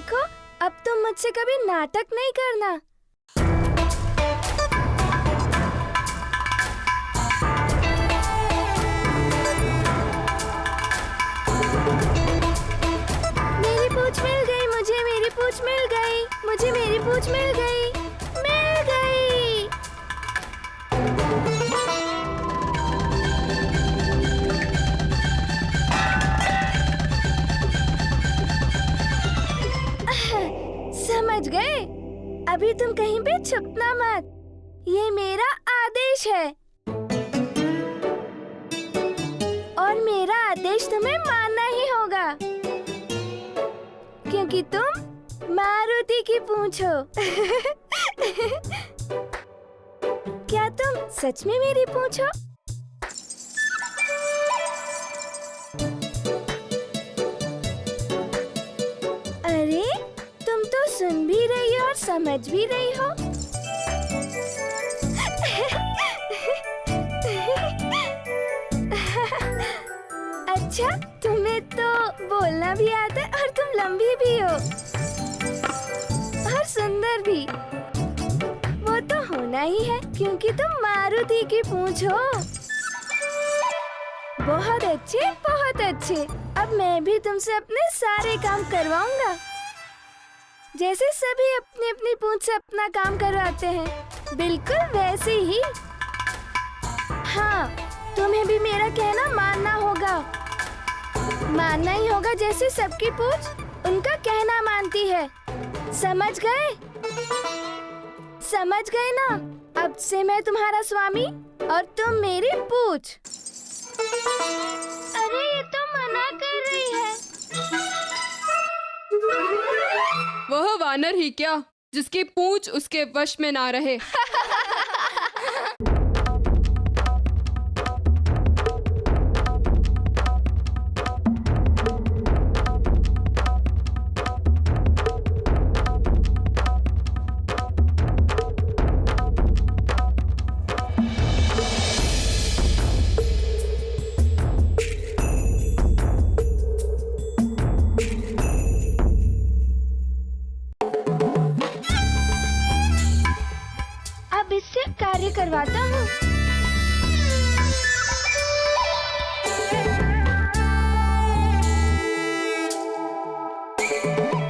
देखो, अब तुम मुझसे कभी नाटक नहीं करना। मेरी पूंछ मिल गई मुझे, मेरी पूंछ मिल गई मुझे, मेरी पूंछ मिल गई, मिल गई। समझ गए? अभी तुम कहीं पे छुपना मत, ये मेरा आदेश है और मेरा आदेश तुम्हें मानना ही होगा, क्योंकि तुम मारुति की पूंछ हो। क्या तुम सच में मेरी पूंछ हो? अरे, तुम तो सुन भी रही हो और समझ भी रही हो। अच्छा, तुम्हें तो बोलना भी आता है और तुम लंबी भी हो और सुंदर भी। वो तो होना ही है क्योंकि तुम मारुति की पूंछ हो। बहुत अच्छे, बहुत अच्छे। अब मैं भी तुमसे अपने सारे काम करवाऊंगा, जैसे सभी अपनी अपनी पूंछ से अपना काम करवाते हैं, बिल्कुल वैसे ही। हाँ, तुम्हें भी मेरा कहना मानना होगा, मानना ही होगा जैसे सबकी पूंछ उनका कहना मानती है। समझ गए? समझ गए ना? अब से मैं तुम्हारा स्वामी और तुम मेरी पूंछ। अरे, ये तो मना कर रही है। वह वानर ही क्या जिसकी पूंछ उसके वश में ना रहे। अब इससे कार्य करवाता हूँ।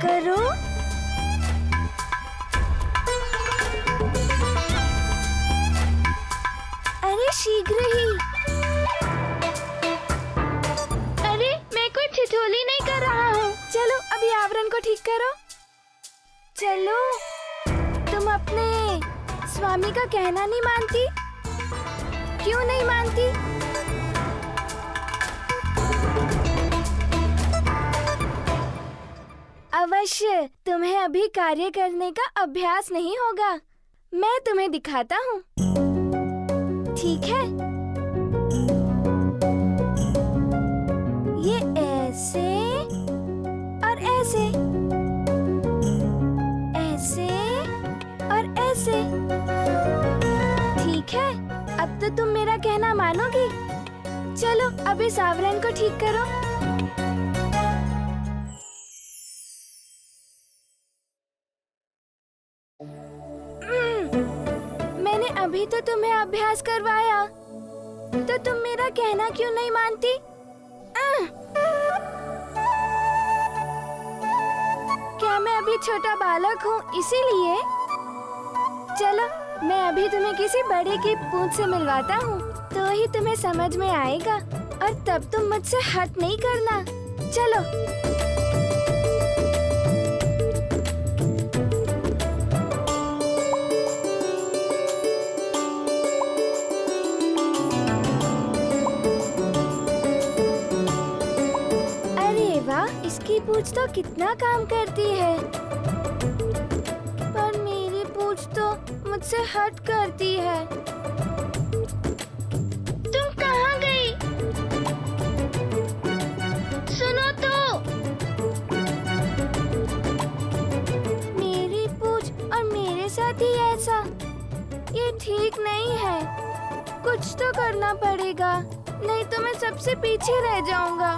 करो। अरे शीघ्र ही। अरे, मैं कोई ठिठोली नहीं कर रहा हूँ। चलो अभी आवरण को ठीक करो। चलो, तुम अपने स्वामी का कहना नहीं मानती? क्यों नहीं मानती? अवश्य, तुम्हें अभी कार्य करने का अभ्यास नहीं होगा। मैं तुम्हें दिखाता हूँ, ठीक है? ये ऐसे और ऐसे, ऐसे और ऐसे, ठीक है? अब तो तुम मेरा कहना मानोगी। चलो अब इस आवरण को ठीक करो। मैंने अभी तो तुम्हें अभ्यास करवाया, तो तुम मेरा कहना क्यों नहीं मानती? क्या मैं अभी छोटा बालक हूँ इसीलिए? चलो, मैं अभी तुम्हें किसी बड़े की पूंछ से मिलवाता हूँ, तो ही तुम्हें समझ में आएगा और तब तुम मुझसे हट नहीं करना। चलो। अरे वाह, इसकी पूंछ तो कितना काम करती है, पर मेरी पूंछ तो मुझसे हट करती है। तुम कहाँ गई? सुनो तो। मेरी पूंछ और मेरे साथ ही ऐसा, ये ठीक नहीं है। कुछ तो करना पड़ेगा, नहीं तो मैं सबसे पीछे रह जाऊंगा।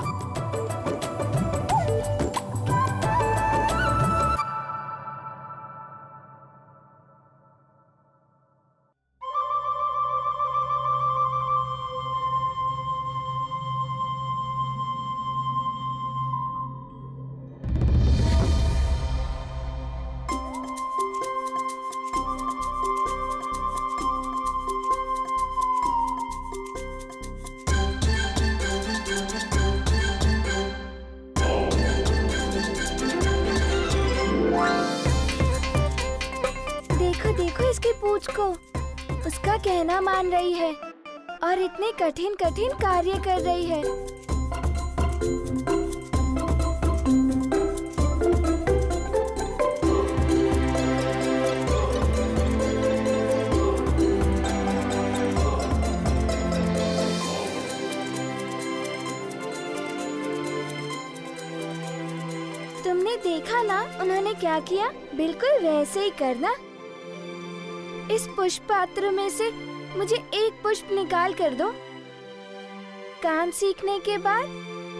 को। उसका कहना मान रही है और इतने कठिन कठिन कार्य कर रही है। तुमने देखा ना उन्होंने क्या किया? बिल्कुल वैसे ही करना। इस पुष्प पात्र में से मुझे एक पुष्प निकाल कर दो। काम सीखने के बाद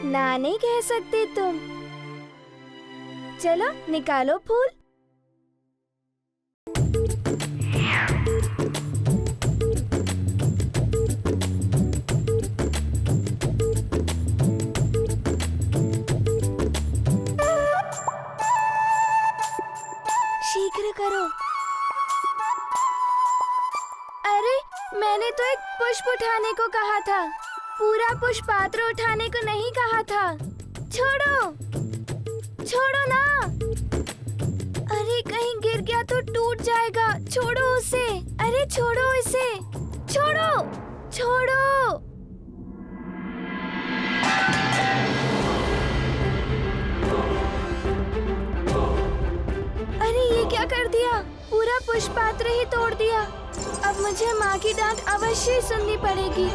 ना नहीं कह सकते तुम। चलो निकालो फूल। शीघ्र करो। अरे मैंने तो एक पुष्प उठाने को कहा था, पूरा पुष्प पात्र उठाने को नहीं कहा था। छोड़ो, छोड़ो ना। अरे कहीं गिर गया तो टूट जाएगा। छोड़ो उसे। अरे छोड़ो इसे। छोड़ो, छोड़ो। अरे ये क्या कर दिया? पूरा पुष्प पात्र ही तोड़ दिया। अब मुझे माँ की डांट अवश्य सुननी पड़ेगी।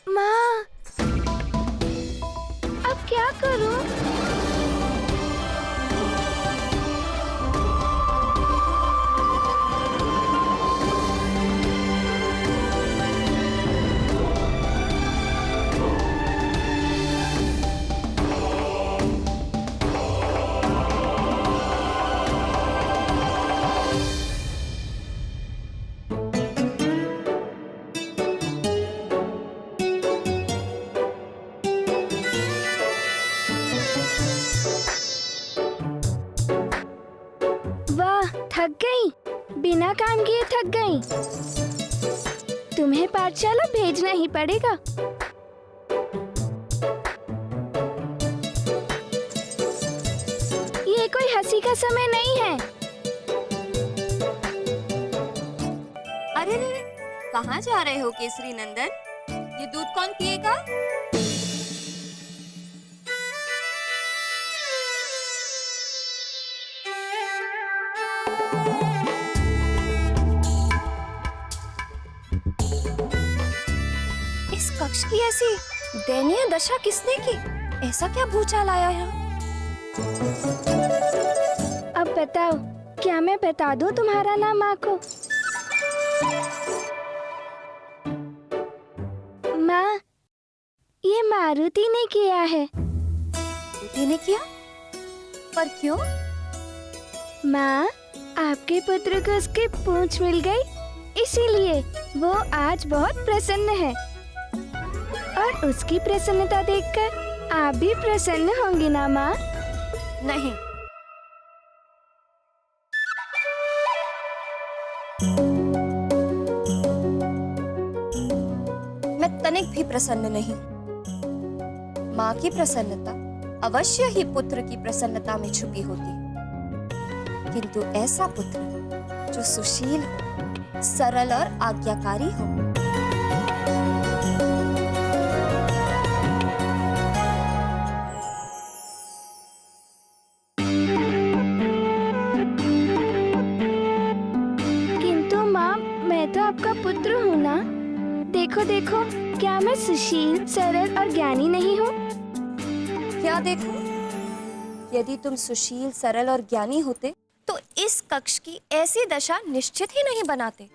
माँ, अब क्या करूं? वाह, थक गई। बिना काम किए थक गई। तुम्हें पाठशाला भेजना ही पड़ेगा। ये कोई हंसी का समय नहीं है। अरे रे, कहाँ जा रहे हो केसरी नंदन? ये दूध कौन पिएगा? इस कक्ष की ऐसी दयनीय दशा किसने की? ऐसा क्या भूचाल आया है? अब बताओ, क्या मैं बता दूं तुम्हारा नाम माँ को? माँ, ये मारुति ने किया है। तूने किया? पर क्यों? माँ, आपके पुत्र को उसकी पूंछ मिल गई, इसीलिए वो आज बहुत प्रसन्न है। और उसकी प्रसन्नता देखकर आप भी प्रसन्न होंगी ना माँ? नहीं। मैं तनिक भी प्रसन्न नहीं। माँ की प्रसन्नता अवश्य ही पुत्र की प्रसन्नता में छुपी होती, किंतु ऐसा पुत्र जो सुशील हो, सरल और आज्ञाकारी हो। किंतु माँ, मैं तो आपका पुत्र हूँ ना। देखो देखो, क्या मैं सुशील, सरल और ज्ञानी नहीं हूँ? क्या देखो? यदि तुम सुशील, सरल और ज्ञानी होते तो इस कक्ष की ऐसी दशा निश्चित ही नहीं बनाते।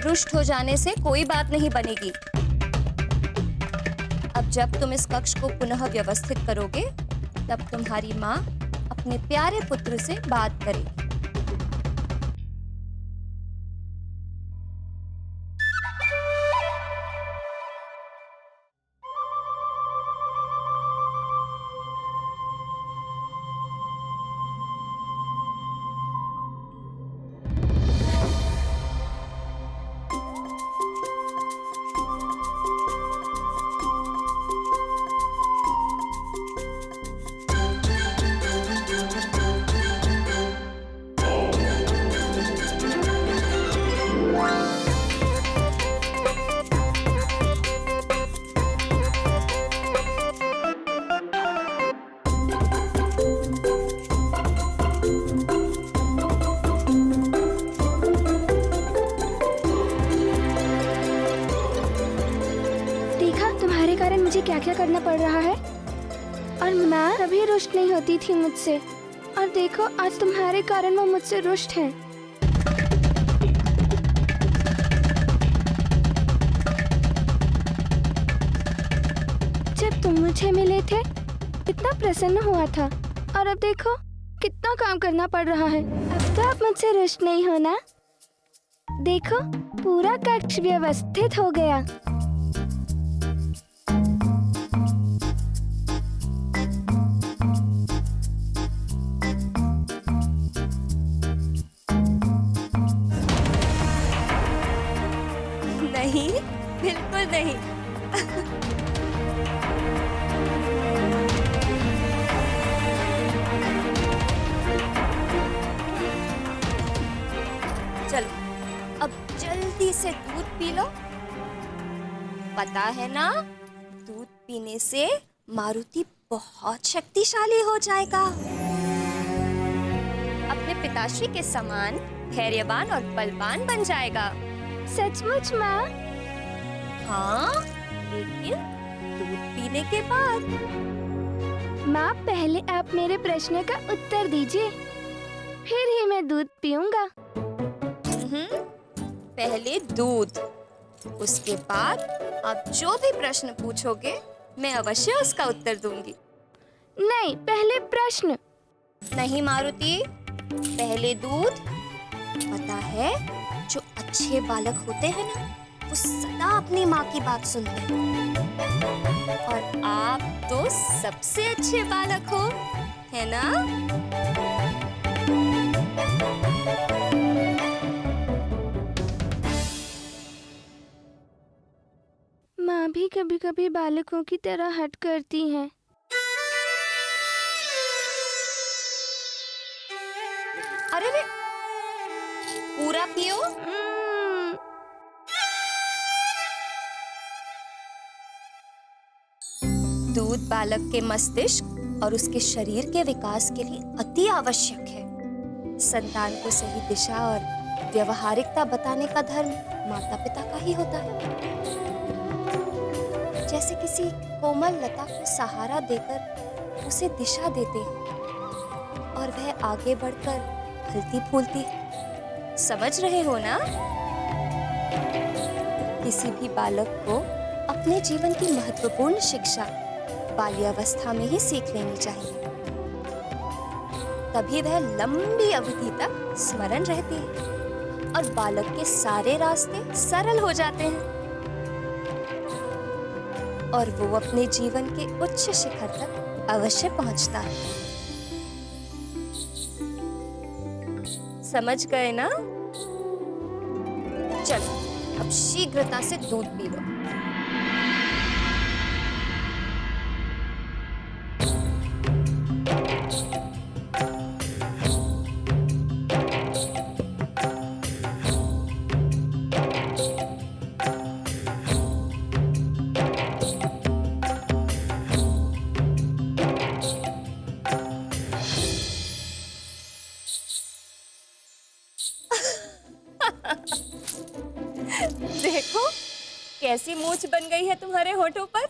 रुष्ट हो जाने से कोई बात नहीं बनेगी। अब जब तुम इस कक्ष को पुनः व्यवस्थित करोगे, तब तुम्हारी माँ अपने प्यारे पुत्र से बात करेगी। करना पड़ रहा है। और मैं कभी रुष्ट नहीं होती थी मुझसे, और देखो आज तुम्हारे कारण वो मुझसे रुष्ट हैं। जब तुम मुझे मिले थे कितना प्रसन्न हुआ था, और अब देखो कितना काम करना पड़ रहा है। अब तो आप मुझसे रुष्ट नहीं हो ना? देखो पूरा कक्ष व्यवस्थित हो गया। नहीं, बिल्कुल नहीं। चलो अब जल्दी से दूध पी लो। पता है ना, दूध पीने से मारुति बहुत शक्तिशाली हो जाएगा। अपने पिताश्री के समान धैर्यवान और बलवान बन जाएगा। सचमुच माँ? हाँ, लेकिन दूध पीने के बाद। माँ पहले आप मेरे प्रश्न का उत्तर दीजिए, फिर ही मैं दूध पीऊंगा। पहले दूध, उसके बाद आप जो भी प्रश्न पूछोगे मैं अवश्य उसका उत्तर दूंगी। नहीं, पहले प्रश्न। नहीं मारुति, पहले दूध। पता है, जो अच्छे बालक होते हैं ना, वो सदा अपनी माँ की बात सुनते हैं। और आप तो सबसे अच्छे बालक हो, है ना? माँ भी कभी कभी बालकों की तरह हट करती हैं। अरे रे, पूरा पियो। दूध बालक के मस्तिष्क और उसके शरीर के विकास के लिए अति आवश्यक है। संतान को सही दिशा और व्यवहारिकता बताने का धर्म माता पिता का ही होता है। जैसे किसी कोमल लता को सहारा देकर उसे दिशा देते हैं और वह आगे बढ़कर फलती फूलती है। समझ रहे हो ना? किसी भी बालक को अपने जीवन की महत्वपूर्ण शिक्षा बाल्यावस्था में ही सीख लेनी चाहिए, तभी वह लंबी अवधि तक स्मरण रहती है और बालक के सारे रास्ते सरल हो जाते हैं और वो अपने जीवन के उच्च शिखर तक अवश्य पहुंचता है। समझ गए ना? चलो अब शीघ्रता से दूध पी लो। देखो कैसी मूंछ बन गई है तुम्हारे होठों पर।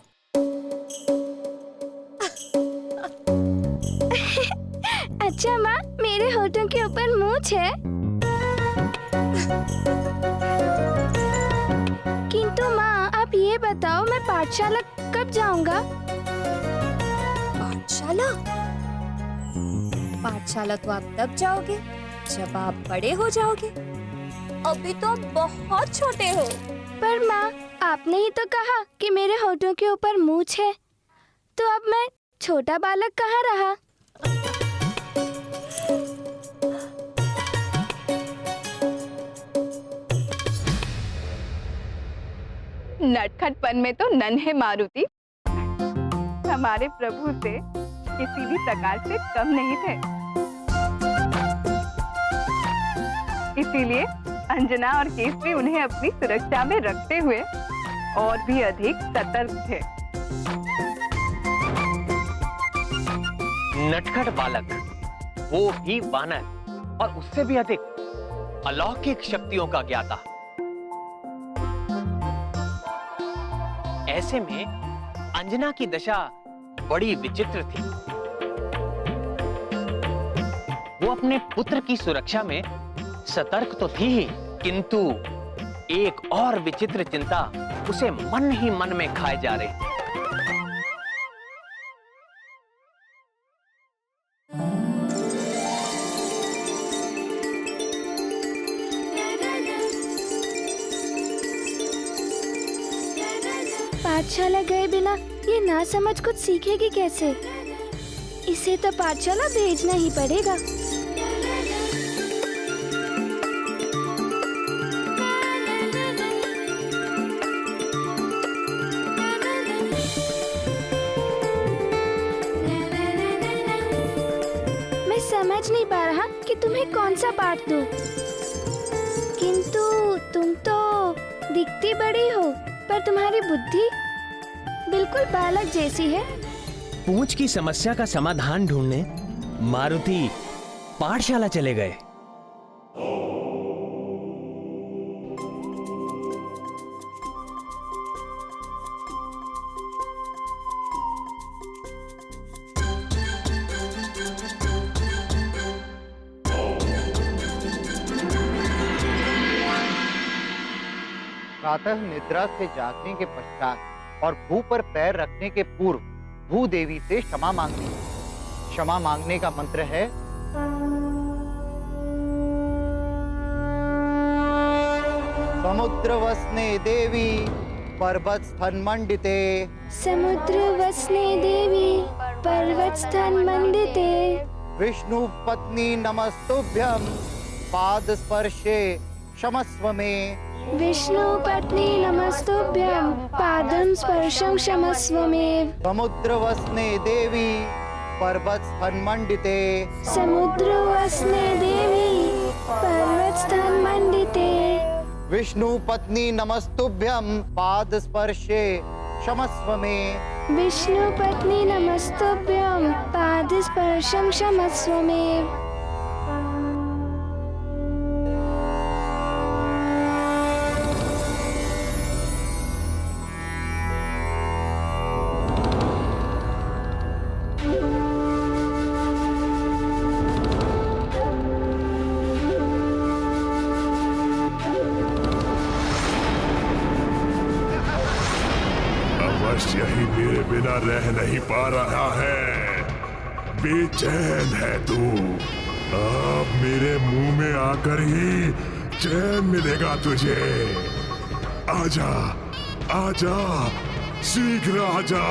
अच्छा माँ, मेरे होठों के ऊपर मूंछ है। किंतु माँ आप ये बताओ, मैं पाठशाला कब जाऊंगा? पाठशाला? पाठशाला तो आप तब जाओगे जब आप बड़े हो जाओगे। अभी तो आप बहुत छोटे हो। पर माँ आपने ही तो कहा कि मेरे होठों के ऊपर मूंछ है, तो अब मैं छोटा बालक कहाँ रहा? नटखटपन में तो नन्हे मारुति हमारे प्रभु से किसी भी प्रकार से कम नहीं थे। इसीलिए अंजना और केसरी उन्हें अपनी सुरक्षा में रखते हुए और भी अधिक सतर्क थे। नटखट बालक, वो भी वानर, और उससे भी अधिक अलौकिक शक्तियों का ज्ञाता। ऐसे में अंजना की दशा बड़ी विचित्र थी। वो अपने पुत्र की सुरक्षा में सतर्क तो थी ही, किंतु एक और विचित्र चिंता उसे मन ही मन में खाए जा रही थी। पाठशाला गए बिना ये ना समझ कुछ सीखेगी कैसे? इसे तो पाठशाला भेजना ही पड़ेगा। मैं समझ नहीं पा रहा कि तुम्हें कौन सा पाठ दूं। किंतु तुम तो दिखती बड़ी हो, पर तुम्हारी बुद्धि बिल्कुल बालक जैसी है। पूंछ की समस्या का समाधान ढूंढने मारुति पाठशाला चले गए। प्रातः निद्रा से जागने के पश्चात और भू पर पैर रखने के पूर्व भू देवी से क्षमा मांगनी है। क्षमा मांगने का मंत्र है समुद्र वसने देवी पर्वत स्थन मंडिते। समुद्र वसने देवी पर्वत स्थन मंडिते। विष्णु पत्नी नमस्तुभ्यं पाद स्पर्शे क्षमस्व में। विष्णु पत्नी नमस्तुभ्यं पादं स्पर्शं क्षमस्व मे। समुद्र वसने देवी पर्वत स्थन मंडिते। समुद्र वसने देवी पर्वत स्थन मंडिते। विष्णु पत्नी नमस्तुभ्यं पाद स्पर्शे क्षमस्व में। विष्णु पत्नी नमस्तुभ्यं पाद स्पर्शं क्षमस्व मे। यही मेरे बिना रह नहीं पा रहा है, बेचैन है तू। अब मेरे मुंह में आकर ही चैन मिलेगा तुझे। आजा आजा शीघ्र आजा।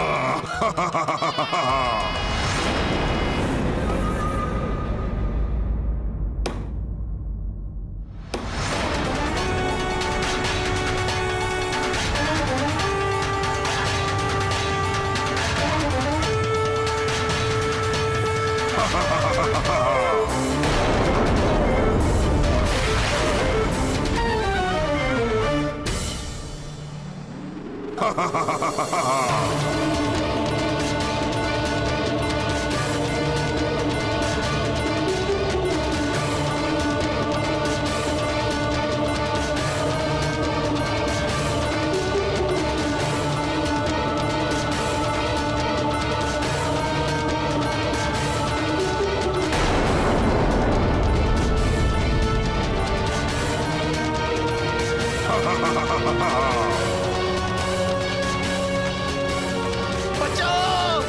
बचाओ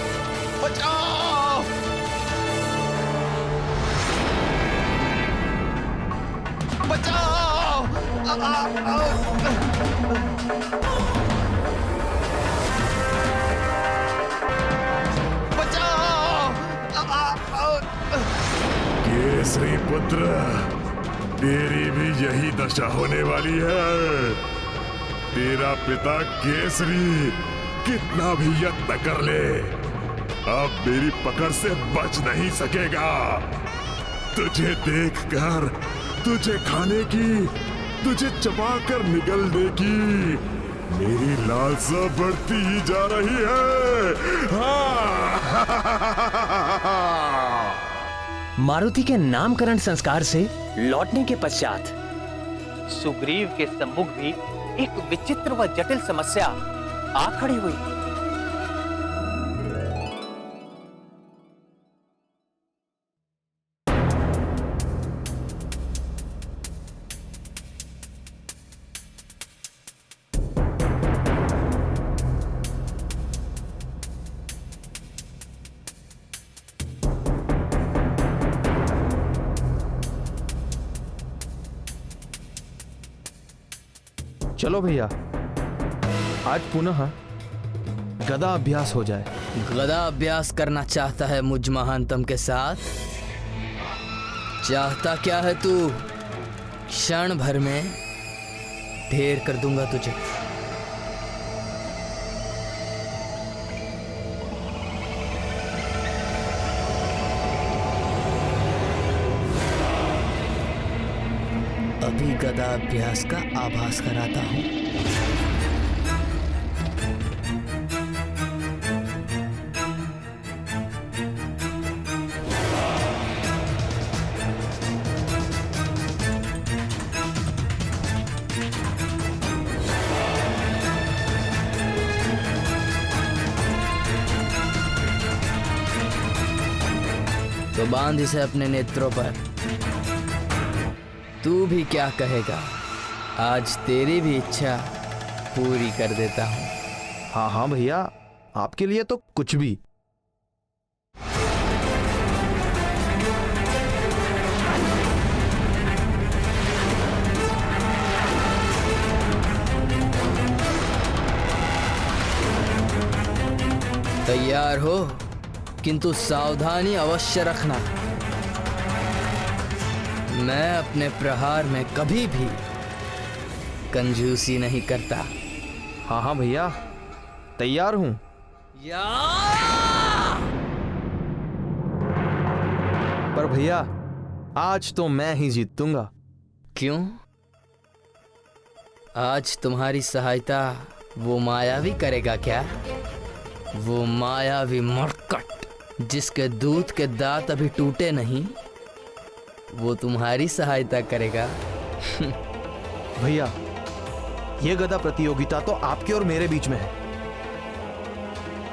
बचाओ। बचाओ केसरी पुत्र, तेरी भी यही दशा होने वाली है। तेरा पिता केसरी कितना भी यत्न कर ले, अब मेरी पकड़ से बच नहीं सकेगा। तुझे देखकर, तुझे खाने की, तुझे चबाकर निगलने की मेरी लालसा बढ़ती ही जा रही है। मारुति के नामकरण संस्कार से लौटने के पश्चात सुग्रीव के सम्मुख भी एक विचित्र व जटिल समस्या आ खड़ी हुई। चलो भैया, आज पुनः गदा अभ्यास हो जाए। गदा अभ्यास करना चाहता है मुझ महानतम के साथ? चाहता क्या है तू? क्षण भर में ढेर कर दूंगा तुझे। अभी गदा अभ्यास का आभास कराता हूं। तो बांध इसे अपने नेत्रों पर। तू भी क्या कहेगा? आज तेरी भी इच्छा पूरी कर देता हूं। हाँ हाँ भैया, आपके लिए तो कुछ भी। तैयार हो, किंतु सावधानी अवश्य रखना। मैं अपने प्रहार में कभी भी कंजूसी नहीं करता। हाँ हाँ भैया, तैयार हूं। पर भैया, आज तो मैं ही जीतूंगा। क्यों? आज तुम्हारी सहायता वो मायावी करेगा क्या? वो मायावी मरकट जिसके दूध के दांत अभी टूटे नहीं, वो तुम्हारी सहायता करेगा। भैया, ये गदा प्रतियोगिता तो आपके और मेरे बीच में है।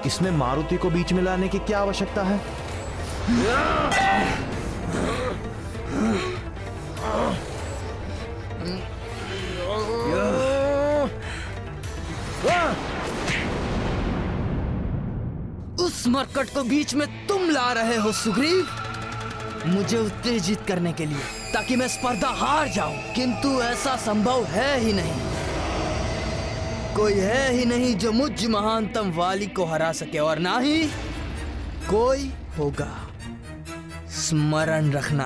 इसमें मारुति को बीच में लाने की क्या आवश्यकता है? उस मरकट को बीच में तुम ला रहे हो सुग्रीव, मुझे उत्तेजित करने के लिए, ताकि मैं स्पर्धा हार जाऊं। किंतु ऐसा संभव है ही नहीं। कोई है ही नहीं जो मुझ महानतम वाली को हरा सके, और ना ही कोई होगा। स्मरण रखना,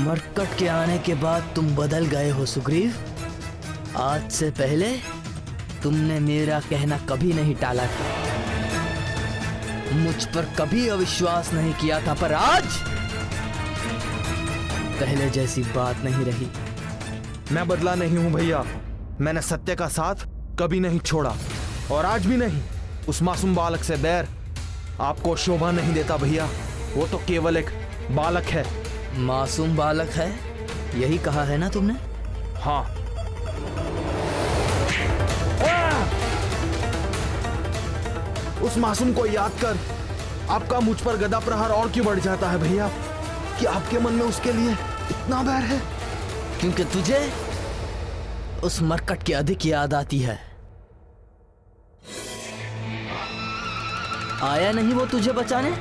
मरकट के आने के बाद तुम बदल गए हो सुग्रीव। आज से पहले तुमने मेरा कहना कभी नहीं टाला था, मुझ पर कभी अविश्वास नहीं किया था, पर आज पहले जैसी बात नहीं रही। मैं बदला नहीं हूं भैया। मैंने सत्य का साथ कभी नहीं छोड़ा, और आज भी नहीं। उस मासूम बालक से बैर आपको शोभा नहीं देता भैया। वो तो केवल एक बालक है। मासूम बालक है, यही कहा है ना तुमने? हाँ। उस मासूम को याद कर आपका मुझ पर गदा प्रहार और क्यों बढ़ जाता है भैया? कि आपके मन में उसके लिए इतना बैर है? क्योंकि तुझे उस मरकट की अधिक याद आती है। आया नहीं वो तुझे बचाने?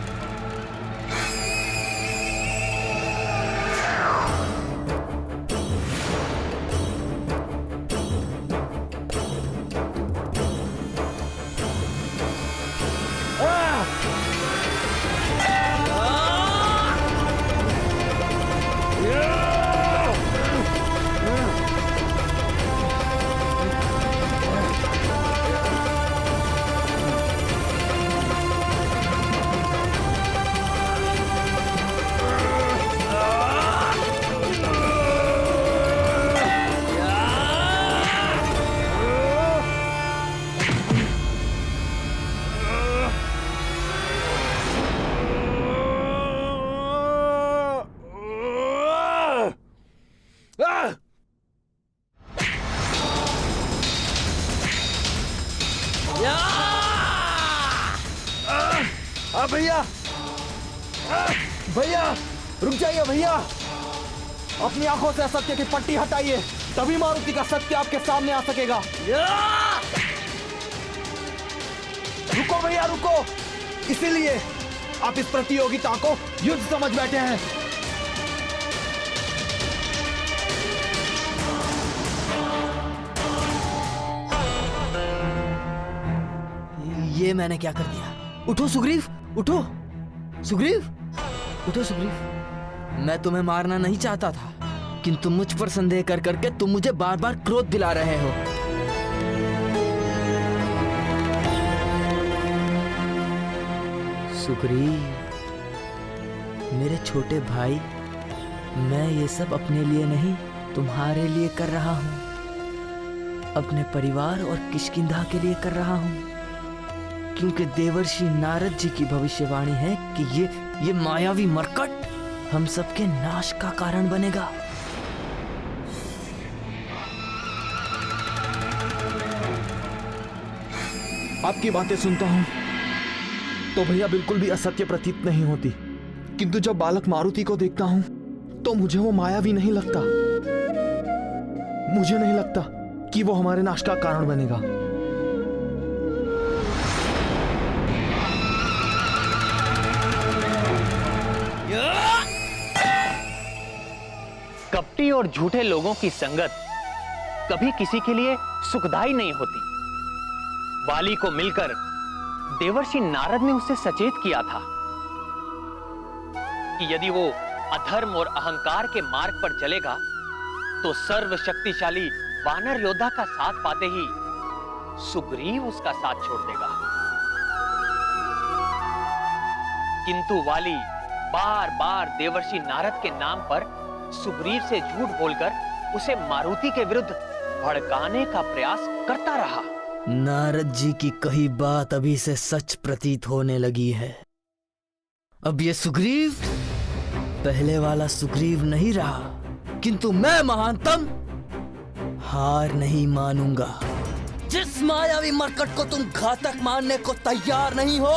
भैया, भैया रुक जाइए भैया। अपनी आंखों से असत्य की पट्टी हटाइए, तभी मारुति का सत्य आपके सामने आ सकेगा। रुको भैया रुको, इसीलिए आप इस प्रतियोगिता को युद्ध समझ बैठे हैं। ये मैंने क्या कर दिया? उठो सुग्रीव, उठो सुग्रीव, उठो सुग्रीव। मैं तुम्हें मारना नहीं चाहता था, किंतु मुझ पर संदेह कर करके तुम मुझे बार बार क्रोध दिला रहे हो। सुग्रीव, मेरे छोटे भाई, मैं ये सब अपने लिए नहीं तुम्हारे लिए कर रहा हूँ, अपने परिवार और किष्किंधा के लिए कर रहा हूँ, क्योंकि देवर्षि नारद जी की भविष्यवाणी है कि ये मायावी मरकट हम सबके नाश का कारण बनेगा। आपकी बातें सुनता हूं तो भैया बिल्कुल भी असत्य प्रतीत नहीं होती, किंतु जब बालक मारुति को देखता हूं तो मुझे वो मायावी नहीं लगता। मुझे नहीं लगता कि वो हमारे नाश का कारण बनेगा। कपटी और झूठे लोगों की संगत कभी किसी के लिए सुखदायी नहीं होती। वाली को मिलकर देवर्षि नारद ने उसे सचेत किया था कि यदि वो अधर्म और अहंकार के मार्ग पर चलेगा तो सर्वशक्तिशाली वानर योद्धा का साथ पाते ही सुग्रीव उसका साथ छोड़ देगा। किंतु वाली बार बार देवर्षि नारद के नाम पर सुग्रीव से झूठ बोलकर उसे मारुति के विरुद्ध भड़काने का प्रयास करता रहा। नारद जी की कही बात अभी से सच प्रतीत होने लगी है। अब ये सुग्रीव पहले वाला सुग्रीव नहीं रहा, किंतु मैं महानतम हार नहीं मानूंगा। जिस मायावी मरकट को तुम घातक मानने को तैयार नहीं हो,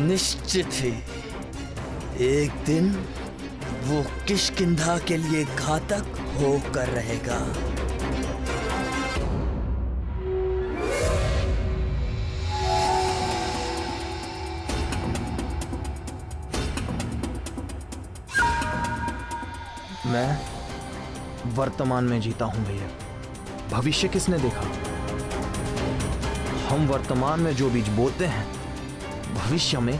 निश्चित ही एक दिन वो किष्किंधा के लिए घातक होकर रहेगा। मैं वर्तमान में जीता हूं भैया, भविष्य किसने देखा? हम वर्तमान में जो बीज बोते हैं, भविष्य में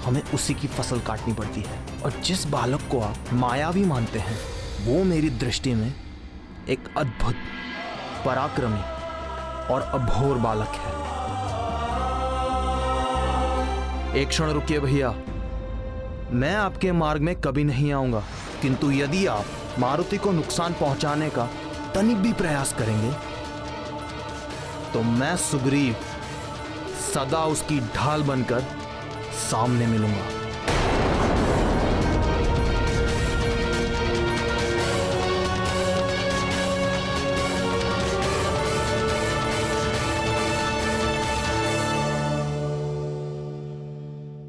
हमें उसी की फसल काटनी पड़ती है। और जिस बालक को आप मायावी मानते हैं, वो मेरी दृष्टि में एक अद्भुत, पराक्रमी और अभोर बालक है। एक क्षण रुकिए भैया, मैं आपके मार्ग में कभी नहीं आऊंगा, किंतु यदि आप मारुति को नुकसान पहुंचाने का तनिक भी प्रयास करेंगे तो मैं सुग्रीव सदा उसकी ढाल बनकर सामने मिलूंगा।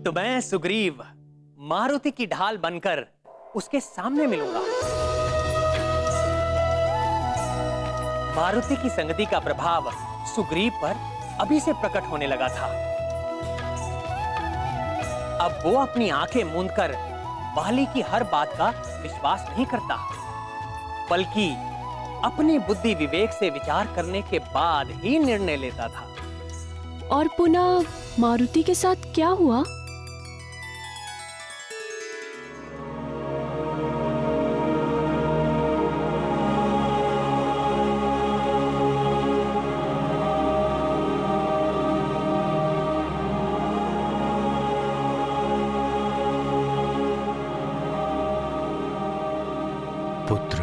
तो मैं सुग्रीव मारुति की ढाल बनकर उसके सामने मिलूंगा। मारुति की संगति का प्रभाव सुग्रीव पर अभी से प्रकट होने लगा था। अब वो अपनी आंखें मूंदकर वाली की हर बात का विश्वास नहीं करता, बल्कि अपनी बुद्धि विवेक से विचार करने के बाद ही निर्णय लेता था। और पुनः मारुति के साथ क्या हुआ? पुत्र,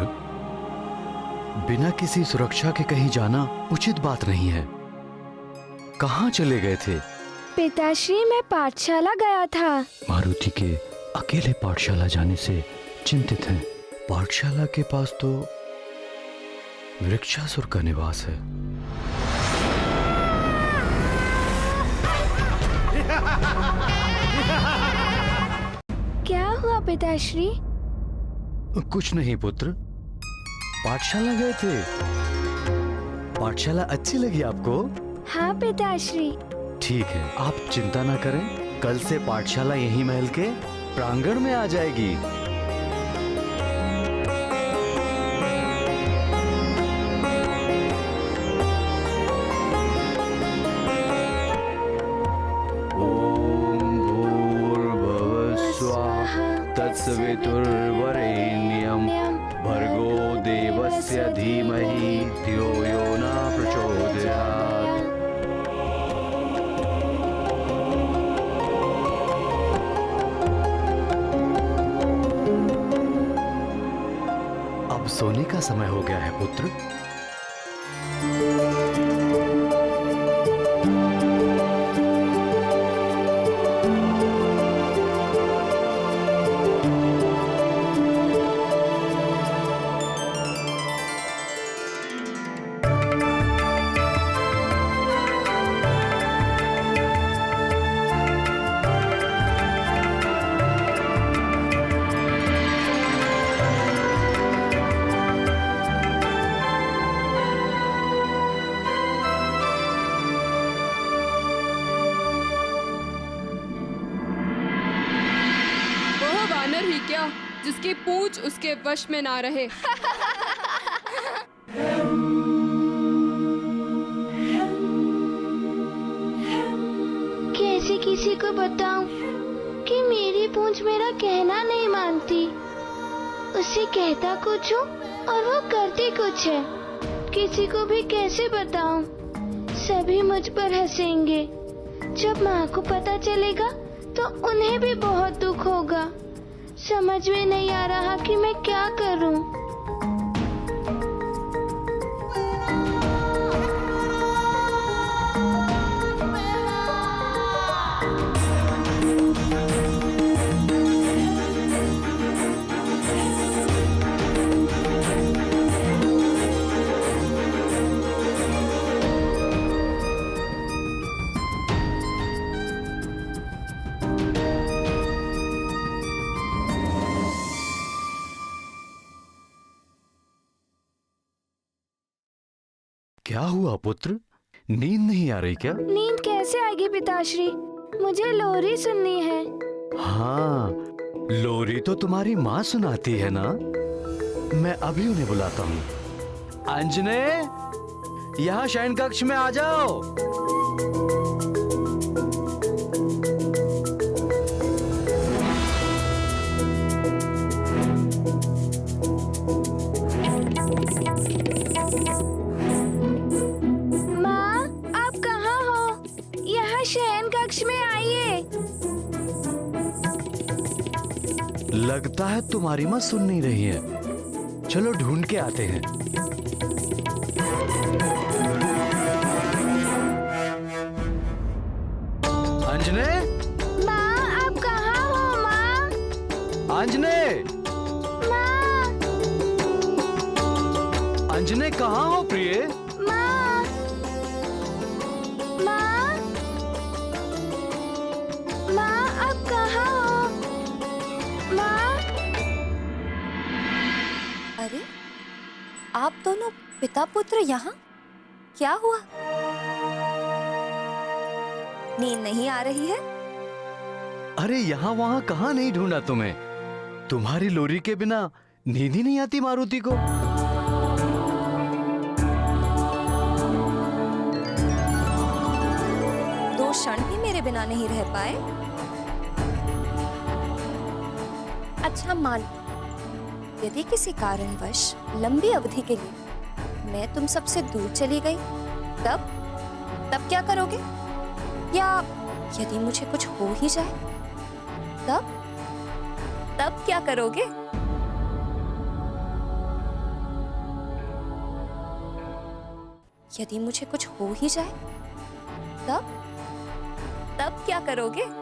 बिना किसी सुरक्षा के कहीं जाना उचित बात नहीं है। कहाँ चले गए थे? पिताश्री, मैं पाठशाला गया था। मारुति के अकेले पाठशाला जाने से चिंतित हैं। पाठशाला के पास तो वृक्षासुर का निवास है। क्या हुआ पिताश्री? कुछ नहीं पुत्र, पाठशाला गए थे। पाठशाला अच्छी लगी आपको? हाँ पिताश्री। ठीक है, आप चिंता ना करें, कल से पाठशाला यहीं महल के प्रांगण में आ जाएगी। तत्सवितुर्वरेण्यं भर्गो देवस्य धीमहि धियो यो न प्रचोदयात्। अब सोने का समय हो गया है पुत्र। वानर ही क्या जिसकी पूंछ उसके वश में ना रहे। कैसे किसी को बताऊं कि मेरी पूंछ मेरा कहना नहीं मानती। उसे कहता कुछ हूँ और वो करती कुछ है। किसी को भी कैसे बताऊं? सभी मुझ पर हंसेंगे। जब माँ को पता चलेगा तो उन्हें भी बहुत दुख होगा। समझ में नहीं आ रहा कि मैं क्या करूं। क्या हुआ पुत्र, नींद नहीं आ रही क्या? नींद कैसे आएगी पिताश्री? मुझे लोरी सुननी है। हाँ, लोरी तो तुम्हारी माँ सुनाती है ना। मैं अभी उन्हें बुलाता हूँ। अंजने, यहाँ शयन कक्ष में आ जाओ। शयन कक्ष में आइए। लगता है तुम्हारी माँ सुन नहीं रही है। चलो ढूंढ के आते हैं। अंजने, माँ आप कहाँ हो? माँ, अंजने, माँ, अंजने कहाँ हो प्रिय? माँ, माँ, माँ आप कहाँ हो? माँ। अरे, आप दोनों पिता पुत्र यहाँ? क्या हुआ? नींद नहीं आ रही है? अरे यहाँ वहाँ कहाँ नहीं ढूंढा तुम्हें। तुम्हारी लोरी के बिना नींद ही नहीं आती मारुति को। दो क्षण भी मेरे बिना नहीं रह पाए। अच्छा मान लो, यदि किसी कारणवश लंबी अवधि के लिए मैं तुम सबसे दूर चली गई, तब क्या करोगे? या यदि मुझे कुछ हो ही जाए, तब क्या करोगे? यदि मुझे कुछ हो ही जाए, तब क्या करोगे?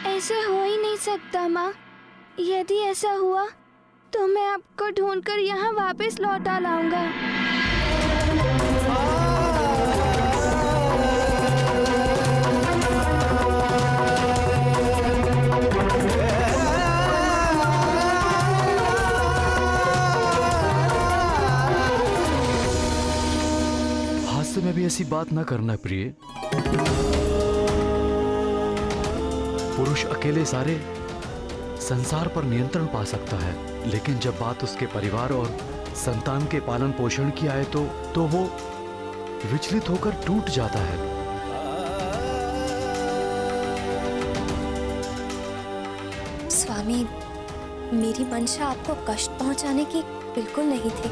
ऐसे हो ही नहीं सकता माँ। यदि ऐसा हुआ तो मैं आपको ढूंढकर यहाँ वापस लौटा लाऊंगा। गुस्से में भी ऐसी बात ना करना प्रिय। पुरुष अकेले सारे संसार पर नियंत्रण पा सकता है, लेकिन जब बात उसके परिवार और संतान के पालन पोषण की आए तो वो विचलित होकर टूट जाता है। स्वामी, मेरी मंशा आपको कष्ट पहुंचाने की बिल्कुल नहीं थी।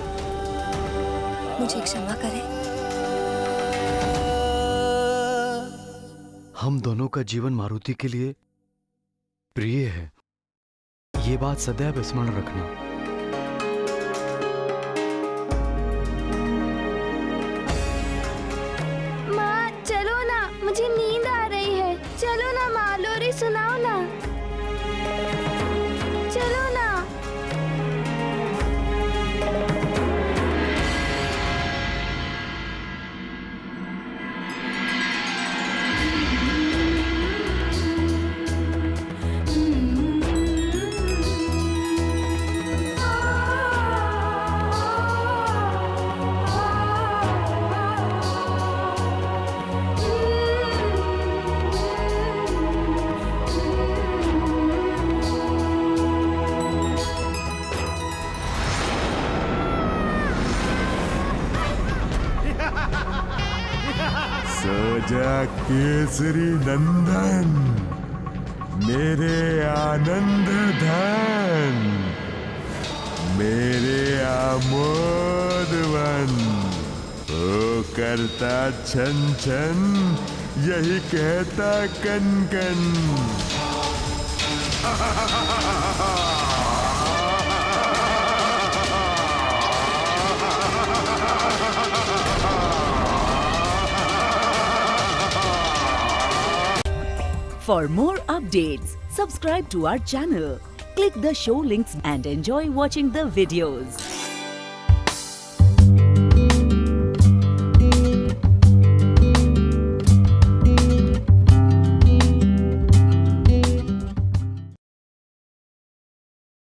मुझे क्षमा करें। हम दोनों का जीवन मारुति के लिए प्रिय है, ये बात सदैव स्मरण रखना। माँ चलो ना, मुझे नींद आ रही है। चलो ना माँ, लोरी सुनाओ ना। चलो ना। सजा केसरी नंदन, मेरे आनंद धन, मेरे आमोदवन, ओ करता छन छन, यही कहता कन कन। For more updates, subscribe to our channel, click the show links and enjoy watching the videos.